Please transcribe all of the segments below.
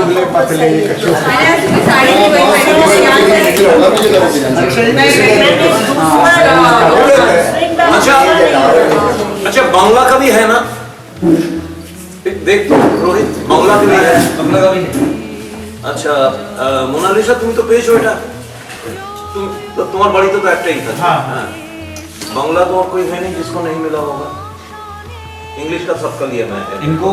दुबले पतले अच्छा अच्छा, बांग्ला का भी है ना? देख तो रोहित, बांग्ला का भी है। बांग्ला का भी है। अच्छा मोनालिसा, तुम तो पेश बेटा, तुम्हारी बड़ी तो एक्टर ही था। हाँ। बांग्ला तो और कोई है नहीं जिसको नहीं मिला होगा। इंग्लिश का सबका लिया मैं इनको।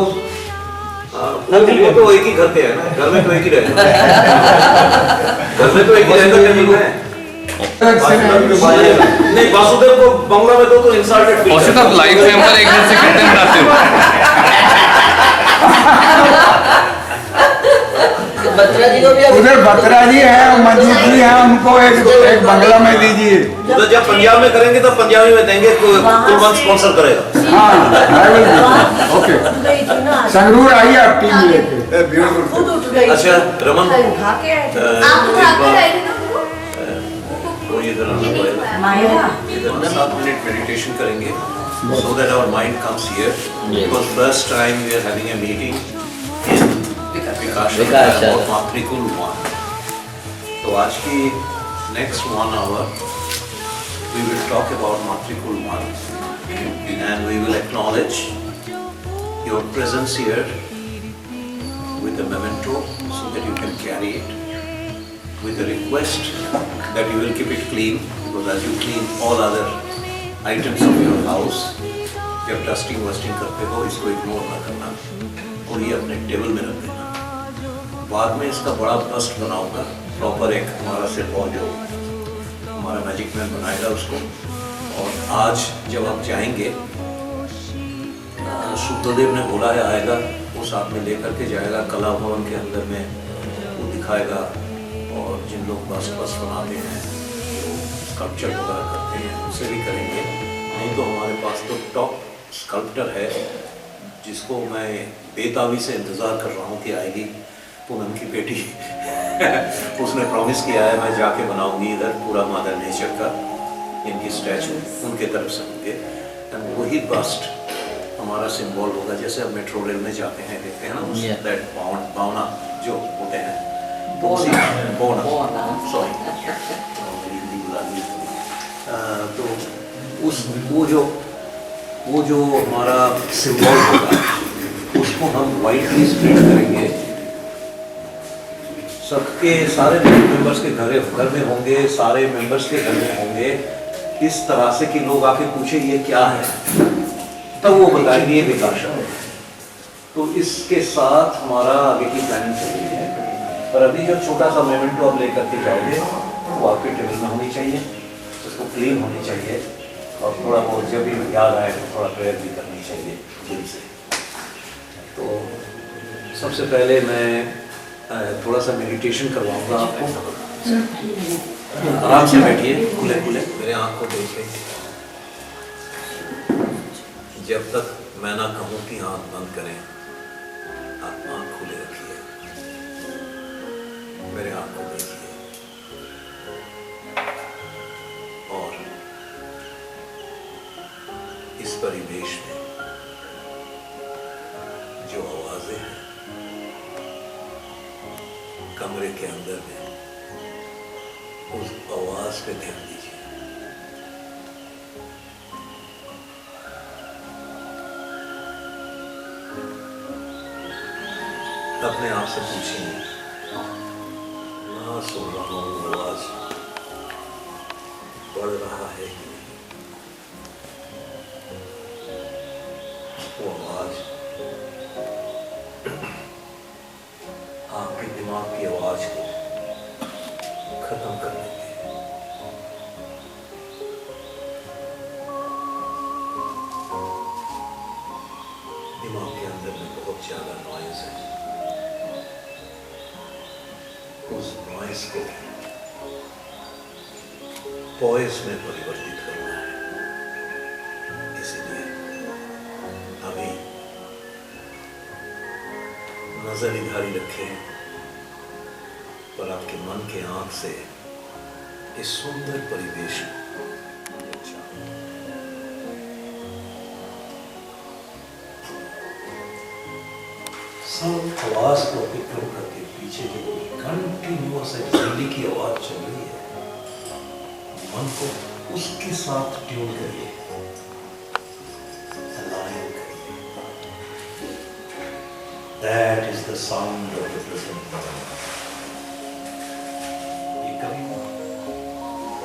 वो तो एक ही घर पे है ना, घर में तो एक ही रहेगा। घर में तो एक ही रहेगा। नहीं, वासुदेव को बांग्ला में दो तो इंसल्टेड फील करता है। लाइफ में पर एक दिन से कितने बनाते हो? उधर बत्रा जी है, मंजूर जी है, उनको एक बांग्ला में दीजिए। उधर जब पंजाब में करेंगे तो पंजाबी में देंगे, कुलवंत स्पॉन्सर करेगा। हाँ, ओके। संगरूर आइए आप टीम लेके। अच्छा रमन, इधर 7 मिनट मेडिटेशन करेंगे, so that our mind comes here, because first time we are having a meeting in Vikasham about Matrikul 1. तो आज की next 1 hour we will talk about Matrikul 1 and we will acknowledge your presence here with a memento so that you can carry it, with a request that you will keep it clean, because as you clean all other items of your house, जब dusting वस्टिंग करते हो इसको ignore ना करना और ये अपने table में रख देना। बाद में इसका बड़ा बस्ट बनाऊंगा, प्रॉपर एक हमारा सिर्फ और जो हमारा मैजिक मैन बनाएगा उसको। और आज जब आप जाएंगे, शुद्धदेव ने बोला है आएगा, वो साथ में लेकर के जाएगा, कला भवन के अंदर में वो दिखाएगा। और जिन लोग बस बनाते हैं, स्कल्पचर वगैरह करते हैं, उसे भी करेंगे। नहीं तो हमारे पास तो टॉप स्कल्पटर है जिसको मैं बेताबी से इंतज़ार कर रहा हूँ कि आएगी, पूनम की बेटी। उसने प्रॉमिस किया है मैं जाके बनाऊंगी इधर पूरा मदर नेचर का, इनकी स्टैचू उनके तरफ से होंगे। एंड वही बस्ट हमारा सिंबल होगा, जैसे अब मेट्रो रेल में जाते हैं देखते हैं ना, दैट भावना जो होते हैं, तो वो जो हमारा सिंबल होगा उसको हम वाइटली स्प्रेड करेंगे। सबके सारे मेंबर्स के घर में होंगे, सारे मेंबर्स के घर में होंगे, इस तरह से कि लोग आके पूछे ये क्या है, तब वो बताएंगे विकाशम। तो इसके साथ हमारा आगे की प्लानिंग चल रही है। पर अभी जो छोटा सा मोमेंटो आप लेकर के जाओगे वो आपके टेबल में होनी चाहिए, उसको क्लीन होनी चाहिए, और थोड़ा बहुत जब भी याद आए तो थोड़ा प्रेयर भी करनी चाहिए दिल से। तो सबसे पहले मैं थोड़ा सा मेडिटेशन करवाऊंगा आपको। आराम से बैठिए, खुले खुले मेरे आँख को देखिए। जब तक मैं ना कहूँ कि आँख बंद करें, आप आँख खुले रखिए, मेरे आँख को देखिए। और इस परिवेश में जो आवाजें हैं कमरे के अंदर में, उस आवाज पे ध्यान दीजिए। अपने आप से पूछिए, मैं सुन रहा हूँ आवाज बढ़ रहा है कि नहीं? वो आवाज आपके दिमाग की आवाज को खत्म कर देती है। दिमाग के अंदर में बहुत ज्यादा नॉइज है, उस नॉइज को वॉइस में परिवर्तित करना है। इसीलिए अभी नजर इधर ही रखें, पर आपके मन के आंख से इस सुंदर परिवेश सब श्वास को अतिक्रम करके पीछे की कंटिन्यूअस एक्सहेलिंग की आवाज चल रही है, मन को उसके साथ ट्यून करिए, अलाइन करिए। That is the sound of the present moment. ये कभी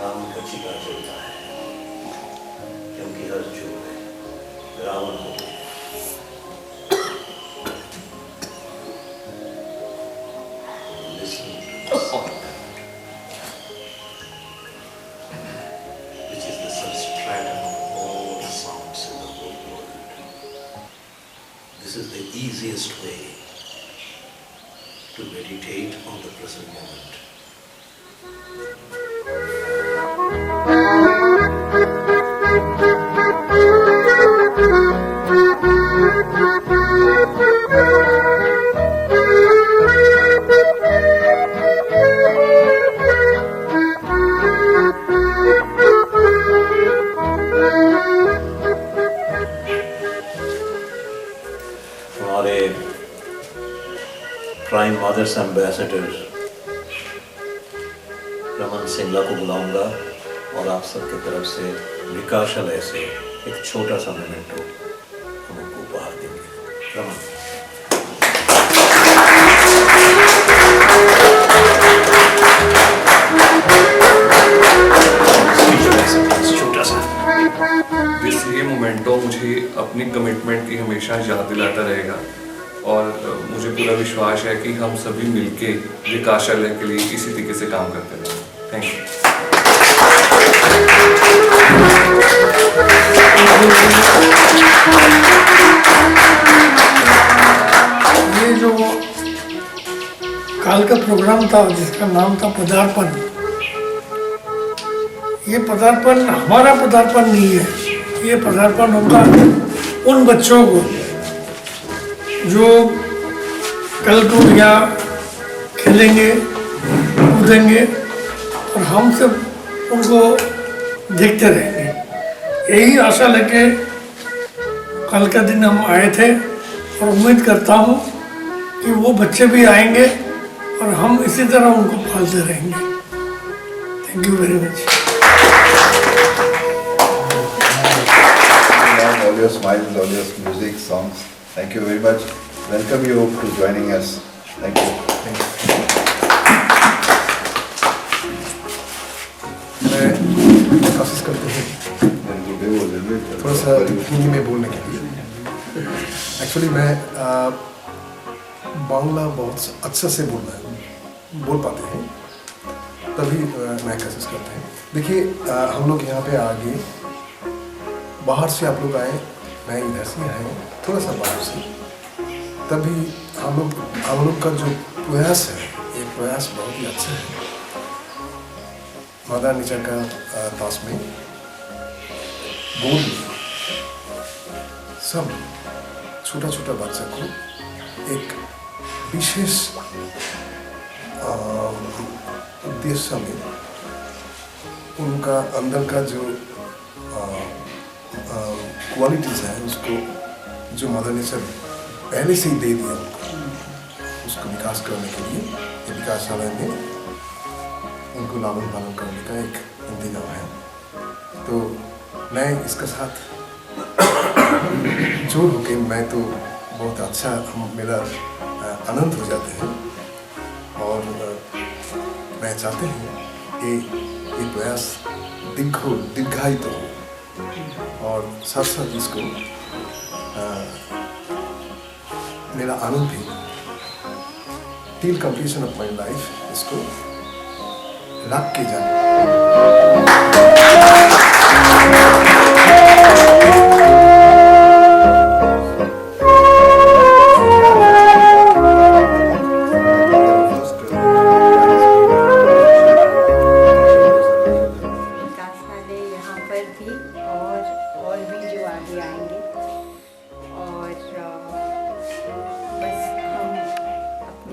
राम का चिका चलता है, क्योंकि हर चोर रावण हो गया। Listen to the sound, which is the substratum of all the sounds in the whole world. This is the easiest way to meditate on the present moment. हमारे prime mothers ambassador Raman Singla को बुलाऊंगा और आप सबके तरफ से विकासालय से एक छोटा सा मोमेंटो हमको उपहार देंगे। रमन। छोटा सा ये मोमेंटो मुझे अपनी कमिटमेंट की हमेशा याद दिलाता रहेगा और मुझे पूरा विश्वास है कि हम सभी मिलके विकासालय के लिए इसी तरीके से काम करते रहेंगे। Thank you. ये जो काल का प्रोग्राम था जिसका नाम था पदार्पण, ये पदार्पण हमारा पदार्पण नहीं है, ये पदार्पण होगा उन बच्चों को जो कल को यहाँ खेलेंगे कूदेंगे और हम सब उनको देखते रहेंगे। यही आशा लेके कल का दिन हम आए थे और उम्मीद करता हूँ कि वो बच्चे भी आएंगे और हम इसी तरह उनको पालते रहेंगे। Thank you very much. All your smiles, all your music, songs. Thank you very much. Welcome you to joining us. Thank you. मैं कोशिश करता हूँ थोड़ा सा हिंदी में बोलने के लिए। एक्चुअली मैं बांग्ला बहुत अच्छा से बोल पाते हैं, तभी मैं कोशिश करते हैं। देखिए हम लोग यहाँ पे आगे बाहर से आप लोग आए, मैं इधर से आए, थोड़ा सा बाहर से, तभी हम लोग का जो प्रयास है, ये प्रयास बहुत ही अच्छा है। मदर नेचर का पास में बोल सब छोटा छोटा बच्चा को एक विशेष उद्देश्य में उनका अंदर का जो क्वालिटीज है उसको जो मदर नेचर पहले से ही दे दिया उसको विकास करने के लिए ये विकासालय में उनको लालन पालन करने का एक इंतजाम है। तो मैं इसका साथ जोड़ होकर मैं तो बहुत अच्छा मेरा आनंद हो जाते हैं और मैं चाहते हैं कि ये प्रयास दीर्घायित हो और साथ साथ इसको मेरा आनंद भी till completion of my life इसको रख के जाए।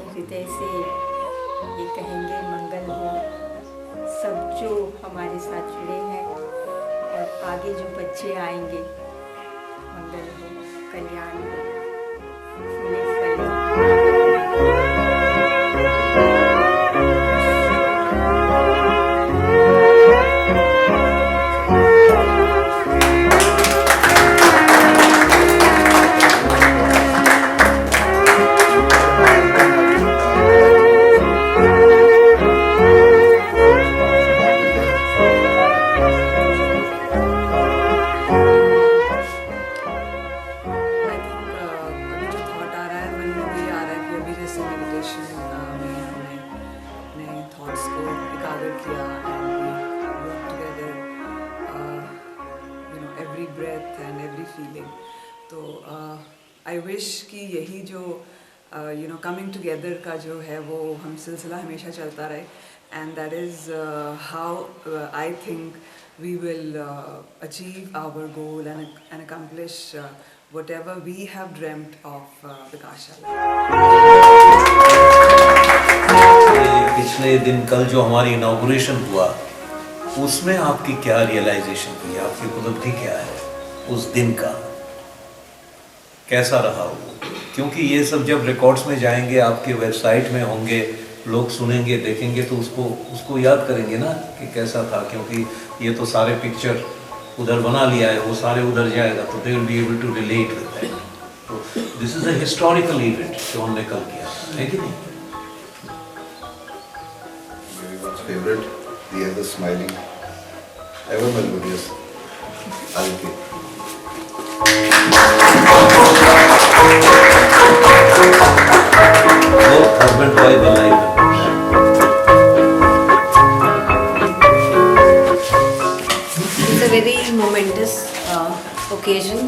हृदय से ये कहेंगे मंगल हो सब जो हमारे साथ जुड़े हैं और आगे जो बच्चे आएंगे, मंगल हो, कल्याण हो, फूले फले। तो आई विश कि यही जो कमिंग टुगेदर का जो है वो हम सिलसिला हमेशा चलता रहे, and that is how I think we will achieve our goal and accomplish whatever we have dreamt of Vikasshala. पिछले दिन कल जो हमारी इनॉग्रेशन हुआ, उसमें आपकी क्या रियलाइजेशन हुई, आपकी उपलब्धि क्या है उस दिन का, कैसा रहा वो? क्योंकि ये सब जब रिकॉर्ड्स में जाएंगे, आपके वेबसाइट में होंगे, लोग सुनेंगे देखेंगे तो उसको याद करेंगे ना कि कैसा था, क्योंकि ये तो सारे पिक्चर उधर बना लिया है, वो सारे उधर जाएगा तो they will be able to relate with that. तो this is a historical event जो हमने कल किया है कि नहीं? Everyone's favorite, the ever smiling, ever melodious Alki. Both husband wife alive. It's a very momentous occasion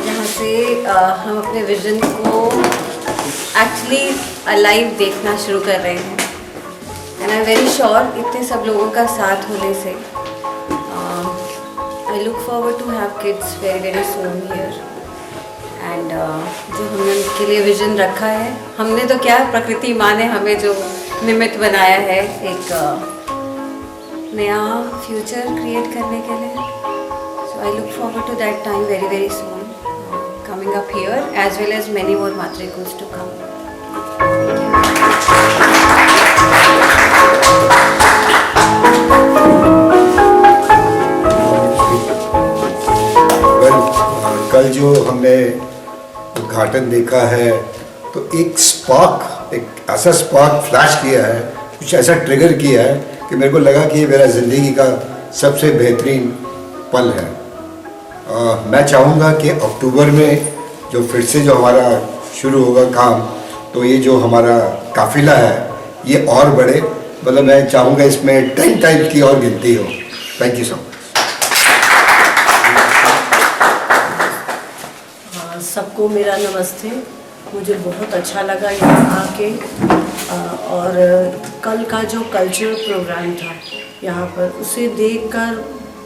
जहाँ से हम अपने विजन को एक्चुअली अलाइव देखना शुरू कर रहे हैं, and I am very sure इतने सब लोगों का साथ होने से I look forward to have kids very very soon here. And जो हमने उनके लिए विजन रखा है, हमने तो क्या, प्रकृति माँ ने हमें जो निमित्त बनाया है एक नया फ्यूचर क्रिएट करने के लिए। So I look forward to that time very very soon coming up here, as well as many more matricals to come. कल जो हमने उद्घाटन देखा है तो एक स्पार्क, एक ऐसा स्पार्क फ्लैश किया है, कुछ ऐसा ट्रिगर किया है कि मेरे को लगा कि ये मेरा ज़िंदगी का सबसे बेहतरीन पल है। मैं चाहूँगा कि अक्टूबर में जो फिर से जो हमारा शुरू होगा काम, तो ये जो हमारा काफिला है ये और बढ़े, मतलब मैं चाहूँगा इसमें 10 टाइप की और गिनती हो। Thank you so much. सबको मेरा नमस्ते। मुझे बहुत अच्छा लगा यहाँ आके, और कल का जो कल्चरल प्रोग्राम था यहाँ पर, उसे देखकर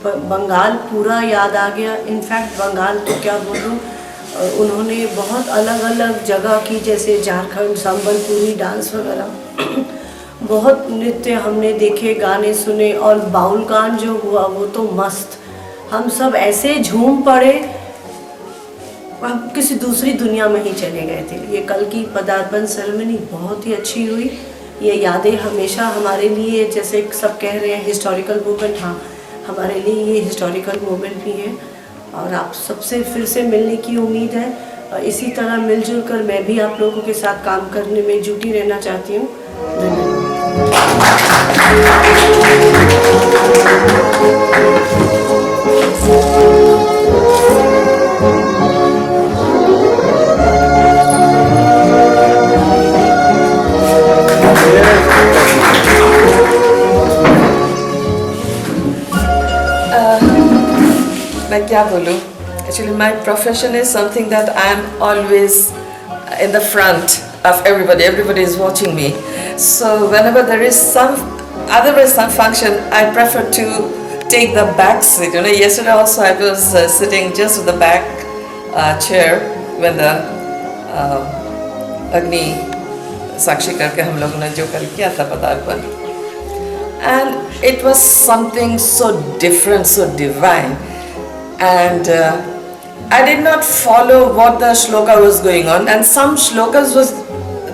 बंगाल पूरा याद आ गया। इनफैक्ट बंगाल तो क्या बोलूँ, उन्होंने बहुत अलग अलग जगह की, जैसे झारखंड, संबलपुरी डांस वगैरह, बहुत नृत्य हमने देखे, गाने सुने, और बाउल गान जो हुआ वो तो मस्त। हम सब ऐसे झूम पड़े, हम किसी दूसरी दुनिया में ही चले गए थे। ये कल की पदार्पण सेरेमनी बहुत ही अच्छी हुई। ये यादें हमेशा हमारे लिए, जैसे सब कह रहे हैं हिस्टोरिकल मोमेंट, हाँ हमारे लिए ये हिस्टोरिकल मोमेंट भी है, और आप सबसे फिर से मिलने की उम्मीद है। इसी तरह मिलजुल कर मैं भी आप लोगों के साथ काम करने में जुटी रहना चाहती हूँ। मैं क्या बोलूँ? Actually, my profession is something that I am always in the front of everybody. Everybody is watching me. So whenever there is some function, I prefer to take the back seat. You know, yesterday also I was sitting just at the back chair when the Agni Sakshi करके हम लोगों ने जो कल किया था पदार्पण, and it was something so different, so divine. And I did not follow what the shloka was going on, and some shlokas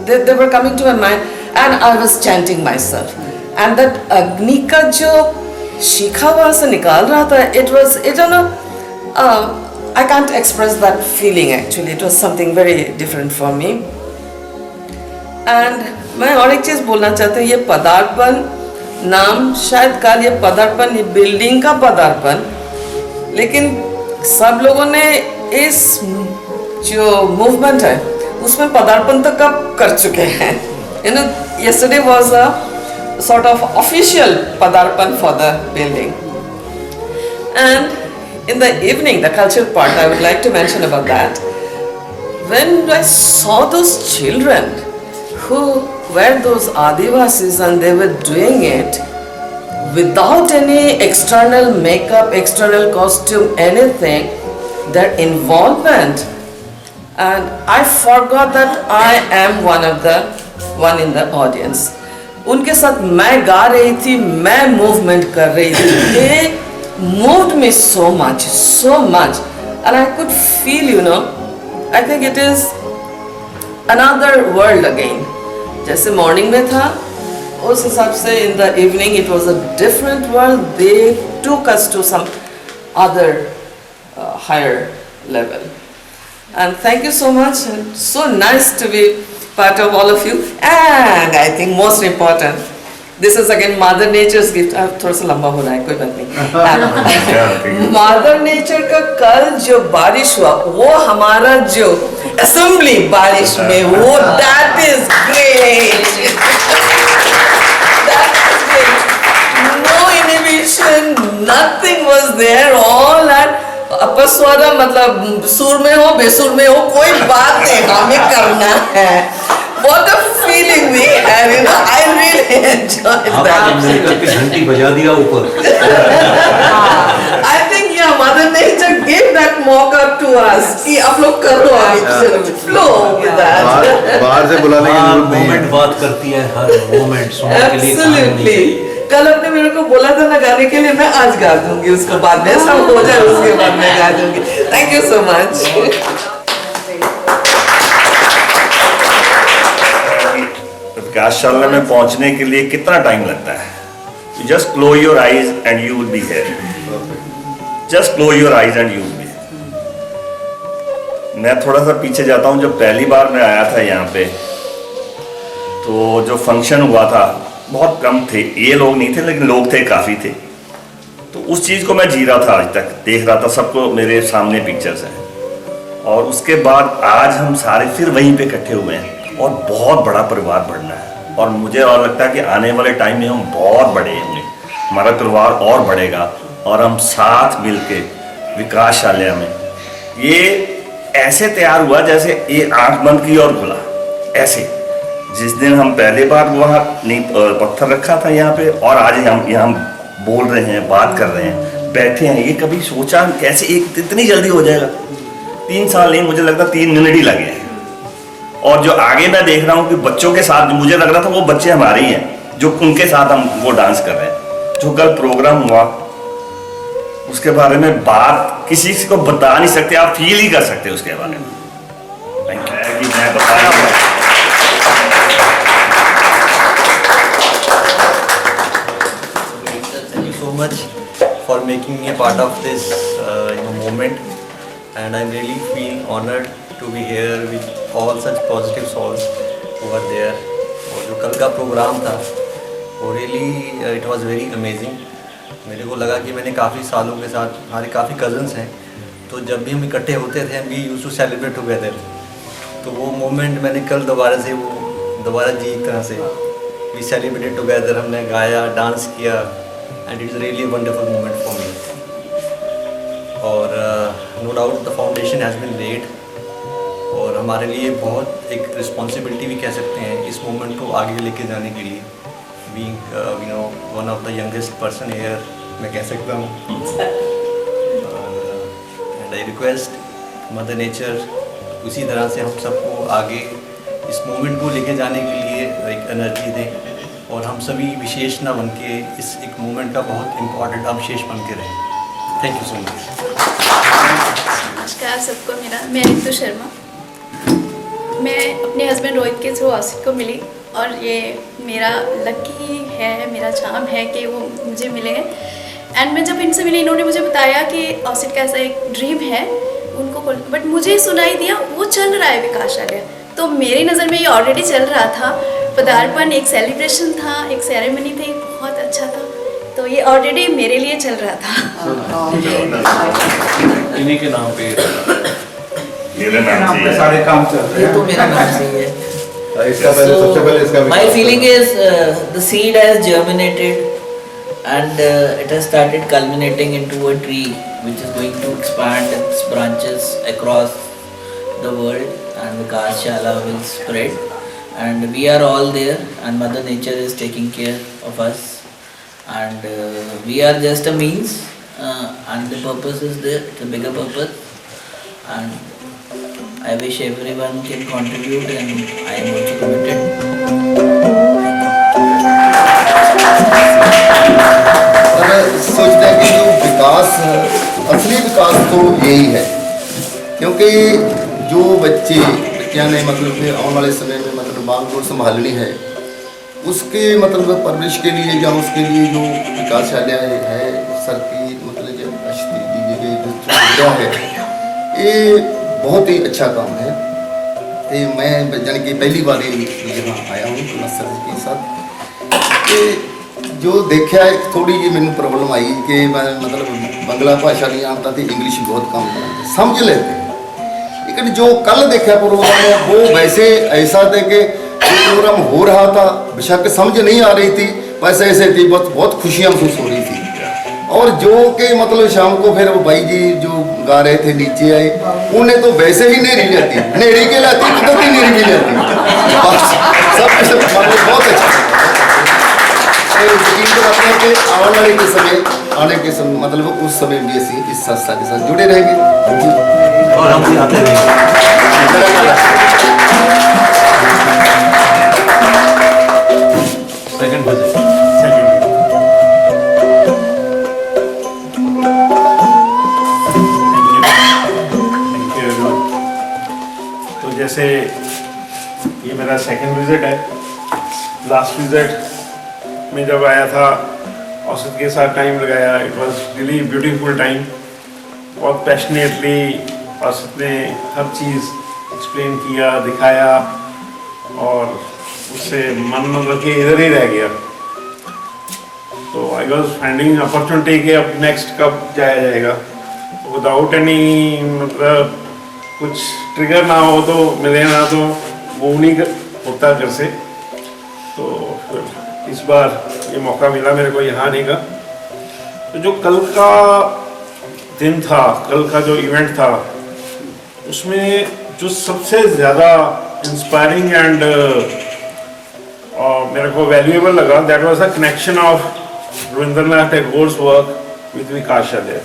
they were coming to my mind, and I was chanting myself. And that Agni का जो शिखा वहाँ से निकाल रहा था, it don't know, I can't express that feeling actually. It was something very different for me. And मैं और एक चीज़ बोलना चाहती हूँ, ये पदार्पण नाम शायद कल ये पदार्पण, ये बिल्डिंग का पदार्पण, लेकिन सब लोगों ने इस जो मूवमेंट है उसमें पदार्पण तो कब कर चुके हैं। You know, yesterday was a sort of official पदार्पण for the building, and in the evening, the cultural part, I would like to mention about that. When I saw those children who were those Adivasis and they were doing it without any external makeup, external costume, anything, their involvement, and I forgot that I am one in the audience. उनके साथ मैं गा रही थी, मैं movement कर रही थी. They moved me so much, and I could feel, you know, I think it is another world again. जैसे मॉर्निंग में था, उस हिसाब से in the evening it was a different world. They took us to some other higher level. And thank you so much, and so nice to be part of all of you. And I think most important, this is again Mother Nature's gift. अब थोड़ा सा लंबा हो रहा है, कोई बात नहीं. Mother Nature का कल जो बारिश हुआ, वो हमारा जो assembly बारिश में, वो that is great. That is great. No inhibition, nothing was there. All that अपस्वरा मतलब सुर में हो बेसुर में हो कोई बात नहीं, हमें करना है. What a feeling we had, you know. I really enjoyed that. घंटी बजा दिया ऊपर. I think yeah, Mother Nature gave that mock-up to us कि आप लोग करो, flow with that. बाहर से बुलाने की जरूरत नहीं है. मोमेंट बात करती है, हर मोमेंट सुनने के लिए. Absolutely. कल अपने मेरे को बोला था ना गाने के लिए, मैं आज गा दूंगी उसको, बाद में सब हो जाए उसके बाद मैं गा दूंगी. Thank you so much. विकासशाला में पहुंचने के लिए कितना टाइम लगता है? You just close your eyes and you will be here. Just close your eyes and you will be here. मैं थोड़ा सा पीछे जाता हूँ. जब पहली बार मैं आया था यहाँ पे, तो जो फंक्शन हुआ था बहुत कम थे, ये लोग नहीं थे लेकिन लोग थे, काफ़ी थे. तो उस चीज़ को मैं जी रहा था, आज तक देख रहा था, सबको मेरे सामने पिक्चर्स हैं. और उसके बाद आज हम सारे फिर वहीं पे इकट्ठे हुए हैं और बहुत बड़ा परिवार बढ़ना है. और मुझे और लगता है कि आने वाले टाइम में हम बहुत बड़े होंगे, हमारा परिवार और बढ़ेगा और हम साथ मिल के विकासशाला में ये ऐसे तैयार हुआ जैसे ये आँख बंद की और खुला. ऐसे जिस दिन हम पहले बार वहाँ पत्थर रखा था यहाँ पे, और आज हम यहाँ बोल रहे हैं, बात कर रहे हैं, बैठे हैं, ये कभी सोचा कैसे एक इतनी जल्दी हो जाएगा? 3 साल नहीं, मुझे लगता 3 मिनट ही लगे हैं. और जो आगे मैं देख रहा हूँ कि बच्चों के साथ, मुझे लग रहा था वो बच्चे हमारे ही हैं जो उनके साथ हम वो डांस कर रहे हैं. जो कल प्रोग्राम हुआ उसके बारे में बात किसी को बता नहीं सकते, आप फील ही कर सकते उसके बारे में. मैं बताया much for making me a part of this moment, and I really feel honored to be here with all such positive souls who are there. और जो कल का प्रोग्राम था वो really it was very amazing. मेरे को लगा कि मैंने काफ़ी सालों के साथ, हमारे काफ़ी कज़न्स हैं, तो जब भी हम इकट्ठे होते थे we used to celebrate together. तो वो मोमेंट मैंने कल दोबारा जी एक तरह से. We celebrated together, हमने गाया, डांस किया, and it's really a wonderful moment for me. और no doubt the foundation has been laid, और हमारे लिए बहुत एक रिस्पॉन्सिबिलिटी भी कह सकते हैं इस मोमेंट को आगे लेके जाने के लिए. Being you know one of the youngest person here, मैं कह सकता हूँ. And I request Mother Nature उसी तरह से हम सबको आगे इस मोमेंट को लेके जाने के लिए एक एनर्जी दें, और हम सभी विशेष ना बन के इस एक मोमेंट का बहुत इम्पोर्टेंट अवशेष बन के रहें. Thank you so much. नमस्कार सबको, मैं रितु शर्मा. मैं अपने हस्बैंड रोहित के थ्रू औसित को मिली, और ये मेरा लकी है, मेरा चाम है कि वो मुझे मिले हैं. एंड मैं जब इनसे मिली, इन्होंने मुझे बताया कि औसित का ऐसा एक ड्रीम है उनको, बट मुझे सुनाई दिया वो चल रहा है विकासशाला. तो मेरी नज़र में ये ऑलरेडी चल रहा था. पदार्पण एक सेलिब्रेशन था, एक सेरेमनी थी, बहुत अच्छा था. तो ये ऑलरेडी मेरे लिए चल रहा था. इन्हीं के नाम पे मेरे नाम से सारे काम चल रहे हैं. ये तो मेरा नाम से ही है. इसका पहले सबसे पहले इसका My feeling is the seed has germinated and it has started culminating into a tree which is going to expand its branches across the world, and Vikas Shala will spread. And we are all there, and Mother Nature is taking care of us, and we are just a means, and the purpose is there, the bigger purpose. And I wish everyone can contribute, and I am also committed. सोचते हैं कि जो विकास, असली विकास तो यही है, क्योंकि जो बच्चियां ने मतलब कि आने वाले समय में मतलब बाल को संभालनी है, उसके मतलब परवरिश के लिए या उसके लिए जो विकासशाला है सर की मतलब जो अष्टी दी गई जो सुविधा है, ये बहुत ही अच्छा काम है। ये मैं जान कि पहली बार यहाँ आया हूँ सर के साथ, कि जो देखा थोड़ी जी मैंने प्रॉब्लम आई कि मैं मतलब बंगला भाषा नहीं आता थी, इंग्लिश बहुत कम समझ लेते, लेकिन जो कल देखा प्रोग्राम वो वैसे ऐसा थे कि प्रोग्राम हो रहा था, बेशक समझ नहीं आ रही थी, वैसे ऐसे थी, बहुत खुशियाँ महसूस हो रही थी। और जो कि मतलब शाम को फिर वो भाई जी जो गा रहे थे नीचे आए, उन्हें तो वैसे ही नेरी जाती, नेरी के लाती, कुदरती नेरी की जाती, सब मतलब बहुत अच्छा। यकीन कराते हैं कि आने वाले के समय, आने के समय मतलब उस समय भी ऐसी इस संस्था के साथ जुड़े रहेंगे और हम भी आते रहेंगे। सेकंड विजिट, तो जैसे ये मेरा सेकंड विजिट है। लास्ट विजिट में जब आया था औसत के साथ टाइम लगाया, it was really beautiful time. बहुत पैशनेटली औसत ने हर चीज़ एक्सप्लेन किया, दिखाया, और उससे मन मतलब कि इधर ही रह गया। तो आई वॉज फाइंडिंग अपॉर्चुनिटी कि अब नेक्स्ट कब जाया जाएगा, विदाउट एनी मतलब कुछ ट्रिगर ना हो तो मिले ना तो वो नहीं होता घर से। तो फिर इस बार ये मौका मिला मेरे को यहाँ आने का। तो जो कल का दिन था, कल का जो इवेंट था, उसमें जो सबसे ज़्यादा इंस्पायरिंग एंड मेरे को वैल्यूएबल लगा, that was the connection of Rabindranath Tagore's work with Vikas Shala.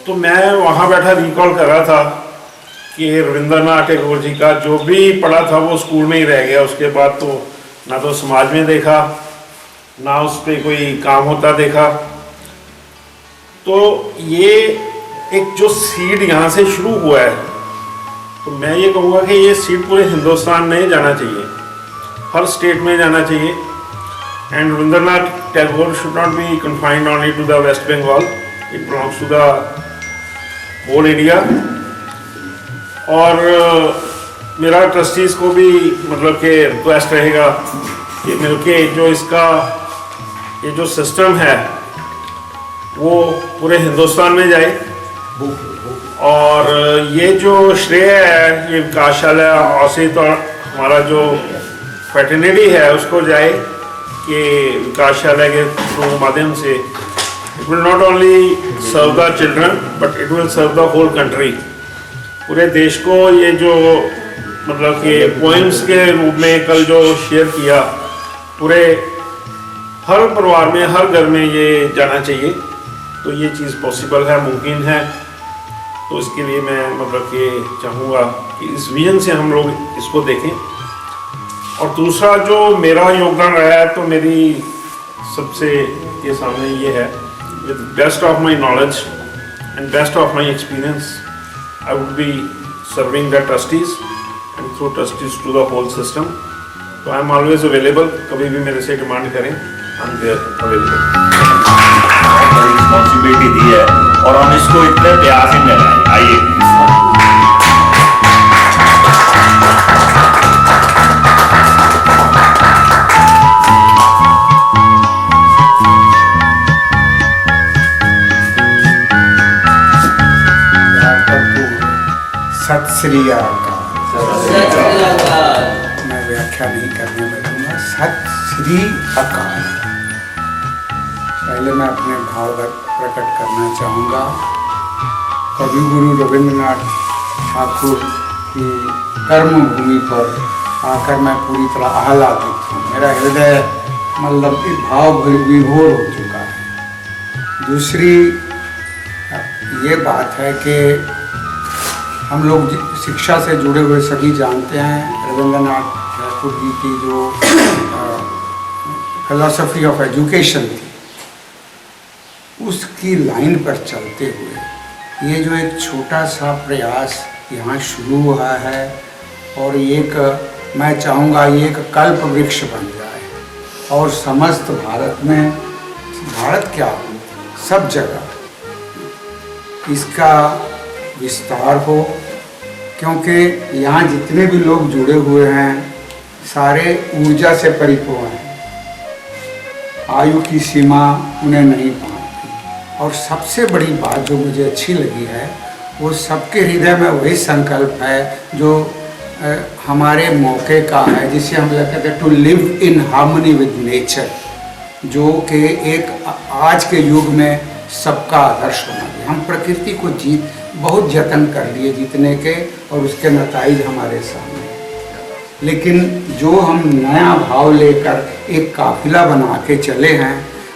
तो मैं वहाँ बैठा रिकॉल कर रहा था कि रविंद्रनाथ टैगोर जी का जो भी पढ़ा था वो स्कूल में ही रह गया। उसके बाद तो ना तो समाज में देखा, ना उस पर कोई काम होता देखा। तो ये एक जो सीड यहाँ से शुरू हुआ है, तो मैं ये कहूँगा कि ये सीड पूरे हिंदुस्तान में जाना चाहिए, हर स्टेट में जाना चाहिए। And Rabindranath Tagore should not be confined only to the West Bengal, it belongs to the whole India. और मेरा ट्रस्टीज़ को भी मतलब कि रिक्वेस्ट रहेगा कि मिलके जो इसका ये जो सिस्टम है वो पूरे हिंदुस्तान में जाए। और ये जो श्रेय है ये विकास शाला औसित और हमारा जो फैटर्निटी है उसको जाए कि विकास शाला के माध्यम से it will not only serve the children but it will serve the whole country. पूरे देश को ये जो मतलब कि पोइम्स के रूप में कल जो शेयर किया, पूरे हर परिवार में, हर घर में ये जाना चाहिए। तो ये चीज़ पॉसिबल है, मुमकिन है। तो इसके लिए मैं मतलब कि चाहूँगा कि इस विजन से हम लोग इसको देखें। और दूसरा जो मेरा योगदान रहा है, तो मेरी सबसे के सामने ये है, with best of my knowledge and best of my experience I would be serving the trustees and through trustees to the whole system. So I am always available. कभी भी मेरे से डिमांड करें, I'm there available. रिस्पॉन्सिबिलिटी दी है और हम इसको इतने प्यार से निभाएं। आइए। सत श्री अकाल। मैं व्याख्या नहीं करने बैठूंगा। सत श्री अकाल। पहले मैं अपने भाव प्रकट करना चाहूँगा। कवि गुरु रविंद्रनाथ ठाकुर की कर्मभूमि पर आकर मैं पूरी तरह आह्लादित हूँ। मेरा हृदय मतलब कि भाव विभोर हो चुका है। दूसरी ये बात है कि हम लोग शिक्षा से जुड़े हुए सभी जानते हैं रविंद्रनाथ ठाकुर जी की जो फिलॉसफी ऑफ एजुकेशन थी, उसकी लाइन पर चलते हुए ये जो एक छोटा सा प्रयास यहाँ शुरू हुआ है और एक मैं चाहूँगा ये एक कल्प वृक्ष बन जाए और समस्त भारत में, भारत क्या सब जगह इसका विस्तार हो, क्योंकि यहाँ जितने भी लोग जुड़े हुए हैं सारे ऊर्जा से परिपूर्ण हैं। आयु की सीमा उन्हें नहीं पाती। और सबसे बड़ी बात जो मुझे अच्छी लगी है वो सबके हृदय में वही संकल्प है जो हमारे मौके का है, जिसे हम कहते हैं to live in harmony with nature, जो कि एक आज के युग में सबका आदर्श होना चाहिए। हम प्रकृति को बहुत जतन कर लिए जीतने के और उसके नताइज हमारे सामने, लेकिन जो हम नया भाव लेकर एक काफिला बना के चले हैं,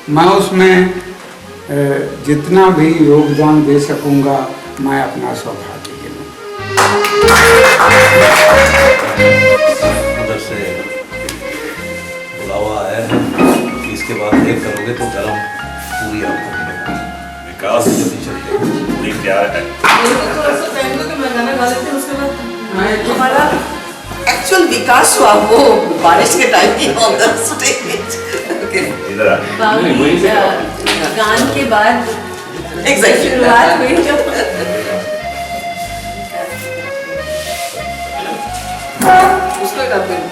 मैं उसमें जितना भी योगदान दे सकूंगा मैं अपना सौभाग्य गिनूंगा। उधर से बुलावा आया है कि इसके बाद देख करोगे तो गरम पूरी आपको मिलेगा। विकास पूरी क्या है? हमारा एक्चुअल विकास हुआ वो बारिश के time he on the stage. इधर गान के बाद एग्जैक्टली शुरुआत हुई जो उसको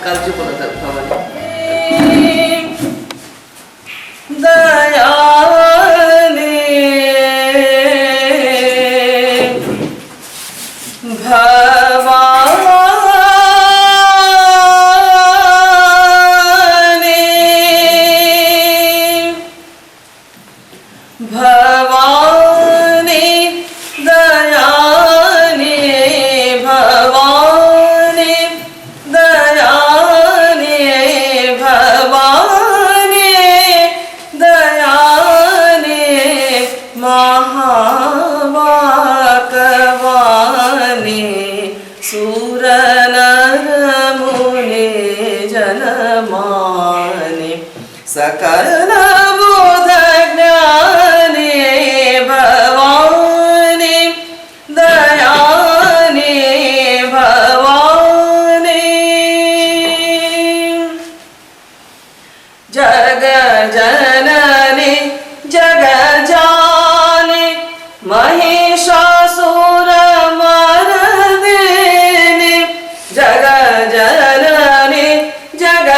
कल जो बोला था भवन दयाले सकल बोध ज्ञाने भवानी दयाने भवानी जग जननी जग जाने महिषासुर मर्दिनी जग जननी जग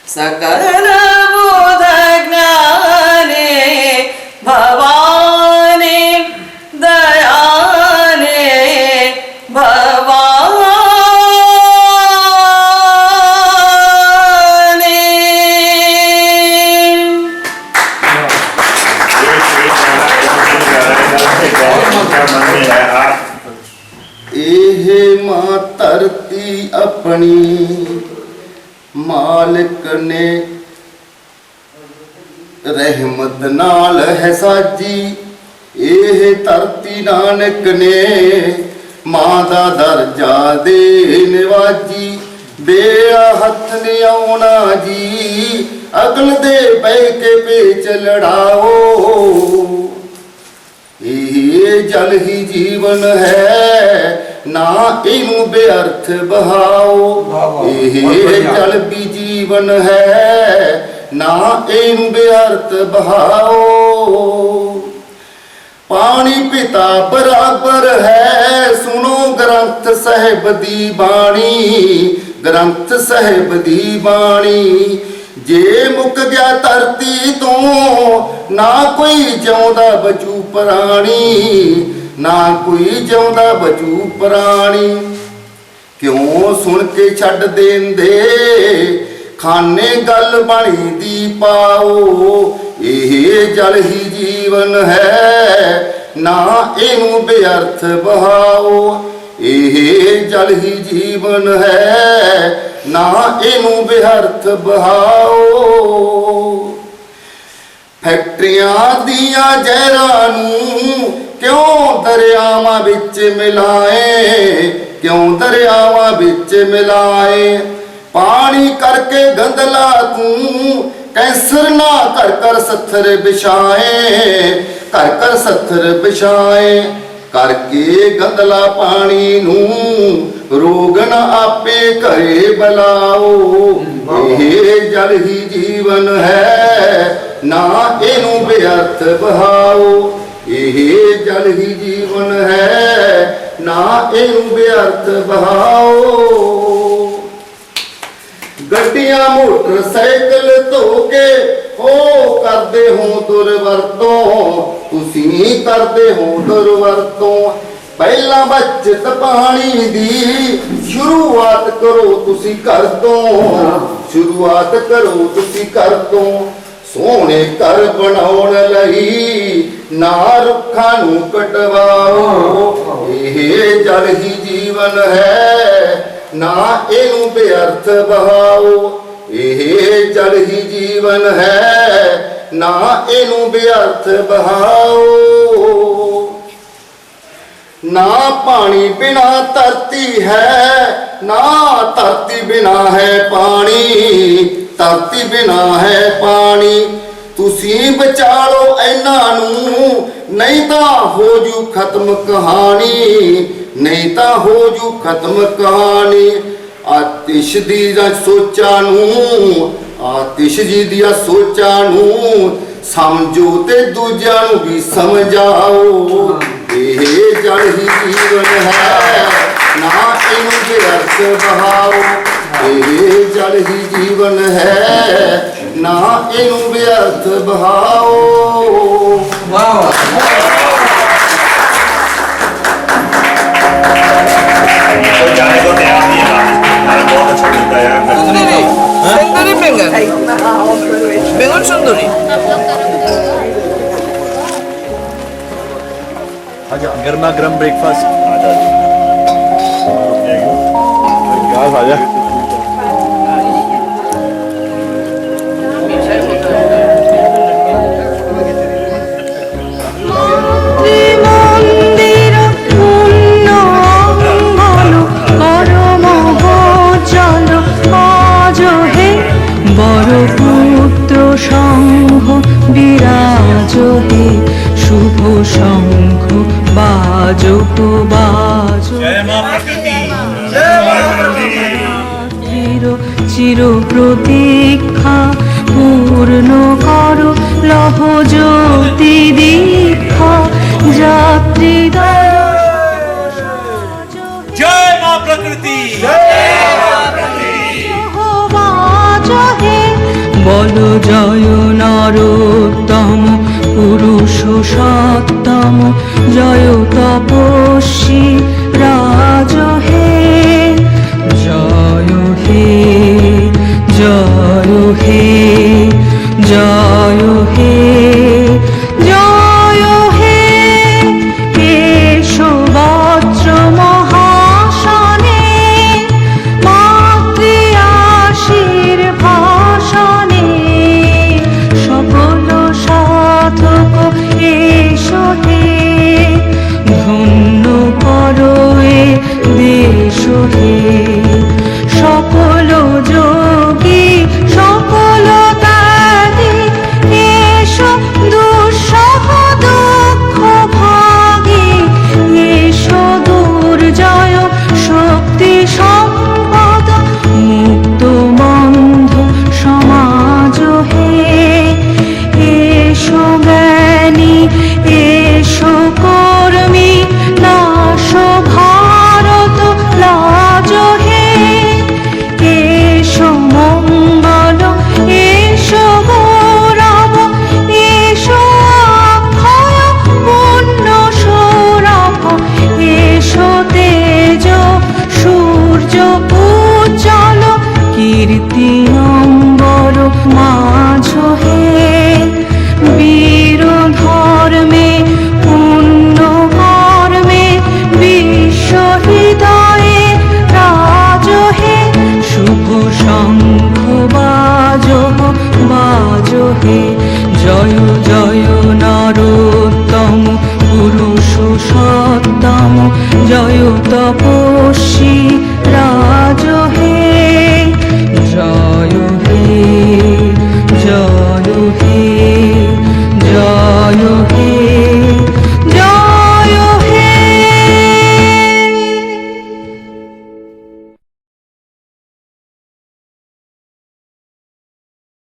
सकल बोध ज्ञाने भवानी दयाने भवानी। एहे मां धरती अपनी मालिक ने रहमत नाल है साजी, एह धरती नानक ने मां दा दर्जा दे निवाजी। बेड़ा हथ ने आउना जी, अगल दे बह के पेच लड़ाओ, ये जल ही जीवन है ना इनू बेअर्थ बहाओ। ये जल भी जीवन है ना इनू बेअर्थ बहाओ। पानी पिता बराबर है, सुनो ग्रंथ साहिब दी बाणी, ग्रंथ साहिब दी बाणी। जे मुक गया धरती तो ना कोई जिउंदा बचू प्राणी, ना कोई जिउंदा बचू प्राणी। क्यों सुन के छड़ देंदे खाने गल बनी दी पाओ। यह जल ही जीवन है ना इनू बेअर्थ बहाओ। यह जल ही जीवन है ना इनू बेअर्थ बहाओ। फैक्ट्रियां दियां जहरां नूं क्यों दरियावां विच मिलाए, क्यों दरियावां विच मिलाए। पानी करके गंदला तू कैंसर ना कर कर सत्थर बिछाए, कर कर सत्थर बिछाए। करके गंदला पानी नू रोग न आपे करे बलाओ। ये जल ही जीवन है ना इनू बेअर्थ बहाओ। ये जल ही जीवन है ना इनू बेअर्थ बहाओ। गड्डियां मोटरसाइकिल धो के हो करदे हो दुरवरतों, तुसी करदे हो दुरवरतों। पहला बचत पानी दी शुरुआत करो तुसी कर दो, शुरुआत करो तुसी कर दो। सोने घर बनाउण लई ना रुखां नूं कटवाओ। यह जल ही जीवन है ना इनू बेअर्थ बहाओ। यह जल ही जीवन है ना इनू बेअर्थ बहाओ। ना पानी बिना धरती है ना धरती बिना है पानी, धरती बिना है पानी। तुसी बचा लो इन्हां नूं नहीं तां हो जू खत्म कहानी, नहीं तां हो जू खत्म कहानी। आतिश दी सोचां नूं, आतिश जी दिया सोचां नूं समझो ते दूजियां नूं भी समझाओ। यह जल ही जीवन है ना इनू बेअर्थ बहाओ। यह जल ही जीवन है ना इनू बेअर्थ बहाओ। जाने को तैयार नहीं है, बहुत अच्छा मिलता है। सुंदरी बेगन सुंदरी गर्मा गर्म ब्रेकफास्ट आजा। সংঘ বিরাজ হে শুভ সংঘ বাজো তো বাজো। চির প্রতীক্ষা পূর্ণ করো লহ জ্যোতি দীক্ষা যাত্রী जय मां प्रकृति। বল জয় নরোত্তম পুরুষ সত্তম জয়